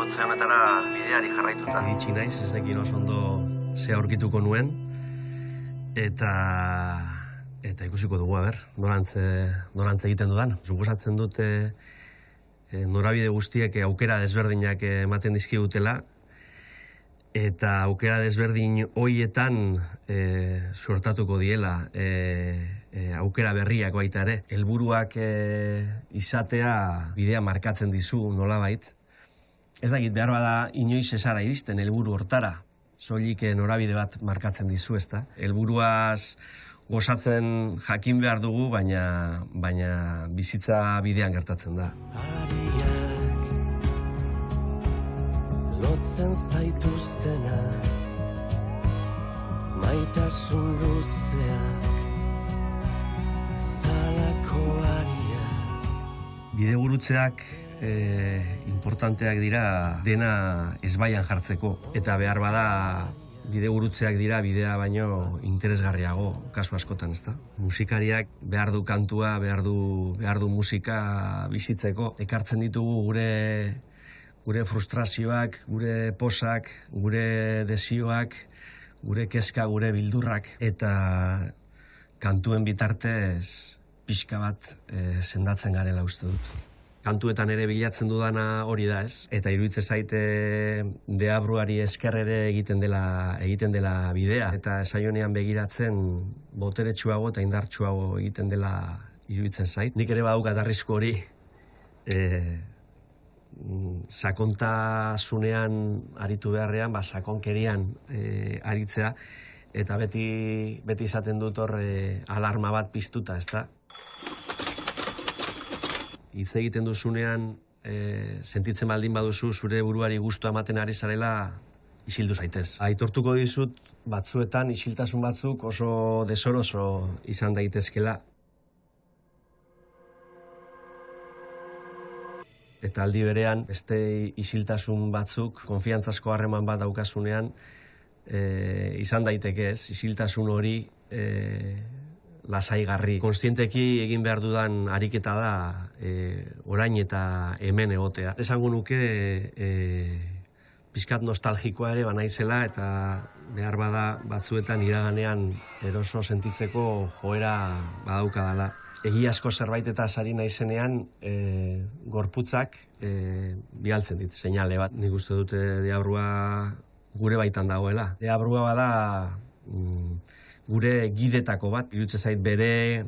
egotze honetara bideari jarraituta. Iritsi naiz, ez nekin oso ondo ze aurkituko nuen, eta ikusiko dugu, norantz egiten dudan. Suposatzen dute norabide guztiek aukera desberdinak ematen dizkigutela, eta aukera desberdin hoietan suertatuko diela aukera berriak baita ere. Helburuak izatea bidea markatzen dizu nolabait. Ez dakit behar bada inoiz ezara iristen helburu hortara, soilik norabide bat markatzen dizu, ezta? Helburuaz gozatzen jakin behar dugu, baina bizitza bidean gertatzen da. Lotzen zaituztenak, maitasun luzeak, zalako ariak. Bidegurutzeak importanteak dira dena ezbaian jartzeko. Eta behar bada bidegurutzeak dira bidea baino interesgarriago kasu askotan, ezta? Musikariak behar du kantua, behar du musika bizitzeko. Ekartzen ditugu gure frustrazioak, gure posak, gure desioak, gure kezka, gure bildurrak, eta kantuen bitartez pixka bat sendatzen garela uste dut. Kantuetan ere bilatzen dudana hori da, ez? Eta iruditzen zaite deabruari esker ere egiten dela bidea, eta saionean begiratzen boteretsuago eta indartsuago egiten dela iruditzen zait. Nik ere badaukat arrisku hori, sakontasunean aritu beharrean, sakonkerian aritzea, eta beti izaten dut hor alarma bat piztuta, ezta? Hitz egiten duzunean, sentitzen baldin baduzu zure buruari gustua ematen ari zarela, isildu zaitez. Aitortuko dizut, batzuetan isiltasun batzuk oso desoroso izan daitezkela. Eta aldi berean, beste isiltasun batzuk, konfiantzazko harreman bat daukasunean, izan daiteke ez, isiltasun hori lasaigarri. Konstienteki egin behar dudan ariketa da orain eta hemen egotea. Esango nuke pizkat nostalgikoa ere banaizela, eta behar bada batzuetan iraganean eroso sentitzeko joera badaukadala. Egiazko zerbait eta sari naizenean gorputzak bialtzen dit seinale bat. Nik uste dute deabrua gure baitan dagoela. Deabrua bada gure gidetako bat, iruditzen zait bere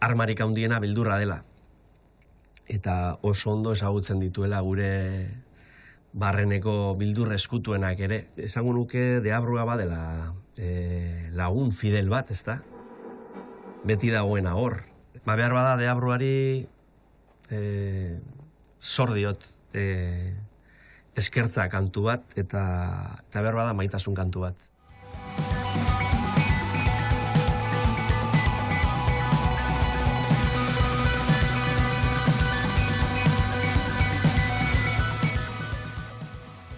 armarik handiena beldurra dela. Eta oso ondo ezagutzen dituela gure barreneko bildur eskutuenak ere. Esango nuke deabrua badela lagun fidel bat, ezta? Beti dagoena hor. Behar bada deabruari zor diot eskertza kantu bat, eta behar bada maitasun kantu bat.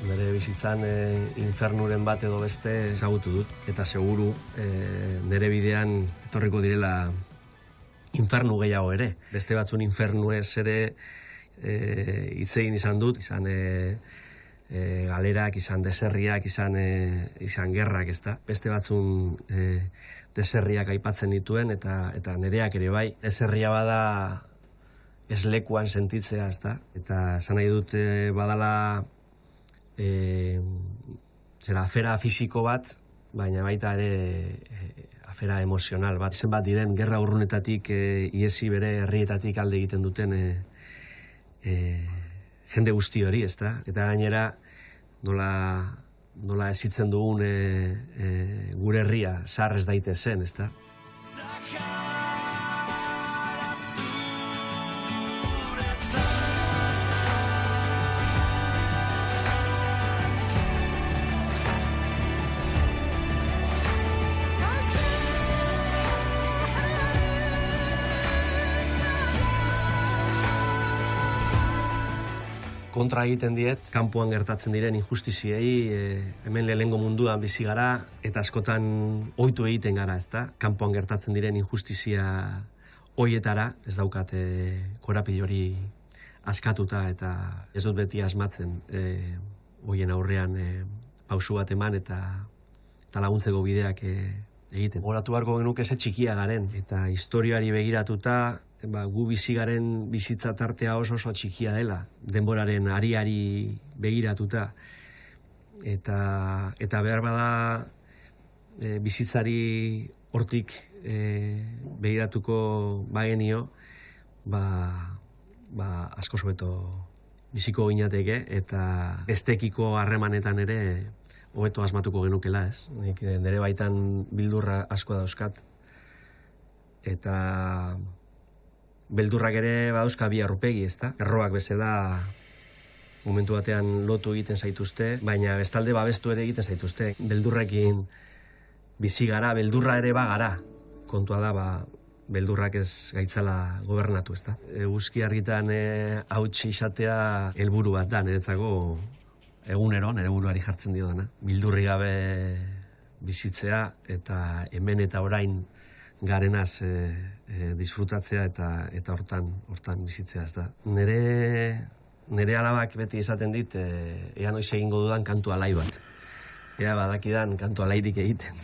Bere bizitzan infernuren bat edo beste ezagutu dut, eta seguru nire bidean etorriko direla infernu gehiago ere. Beste batzun infernuez ere hitz egin izan dut, izan galerak, izan deserriak, izan gerrak, ezta? Beste batzun deserriak aipatzen dituen, eta nereak ere bai. Deserria bada ez lekuan sentitzea, ezta? Eta esan nahi dut badala afera fisiko bat, baina baita ere afera emozional bat. Zenbat diren gerra urrunetatik iesi bere herrietatik alde egiten duten jende guzti hori, ezta? Eta gainera nola ezitzen dugun gure herria zahar ez daitezen, ezta? Kontra egiten diet, kanpoan gertatzen diren injustiziei, hemen lehengo munduan bizi gara, eta askotan ohitu egiten gara, ezta? Kanpoan gertatzen diren injustizia hoietara, ez daukat korapil hori askatuta eta ez dut beti asmatzen hoien aurrean pausu bat eman eta laguntzeko bideak egiten. Horatu beharko genuke ze txikia garen eta historiari begiratuta gu bizi garen bizitza tartea oso txikia dela, denboraren ariari begiratuta eta behar bada bizitzari hortik begiratuko bagenio, asko sobeto biziko ginateke eta bestekiko harremanetan ere hobeto asmatuko genukela, ez? Nire baitan beldurra asko dauzkat eta beldurrak ere badauzka bi aurpegi, ezta? Erroak bezala momentu batean lotu egiten zaituzte, baina bestalde babestu ere egiten zaituzte. Beldurrekin bizi gara, beldurra ere bagara. Kontua da, beldurrak ez gaitzala gobernatu, ezta? Eguzki argitan hauts izatea helburu bat da, niretzako egunero, nire buruari jartzen dio dana. Beldurri gabe bizitzea eta hemen eta orain garenaz disfrutatzea eta hortan bizitzea, ez da. Nire alabak beti esaten dit, ea noiz egingo dudan kantu alai bat. Ea badakidan kantu alairik egiten.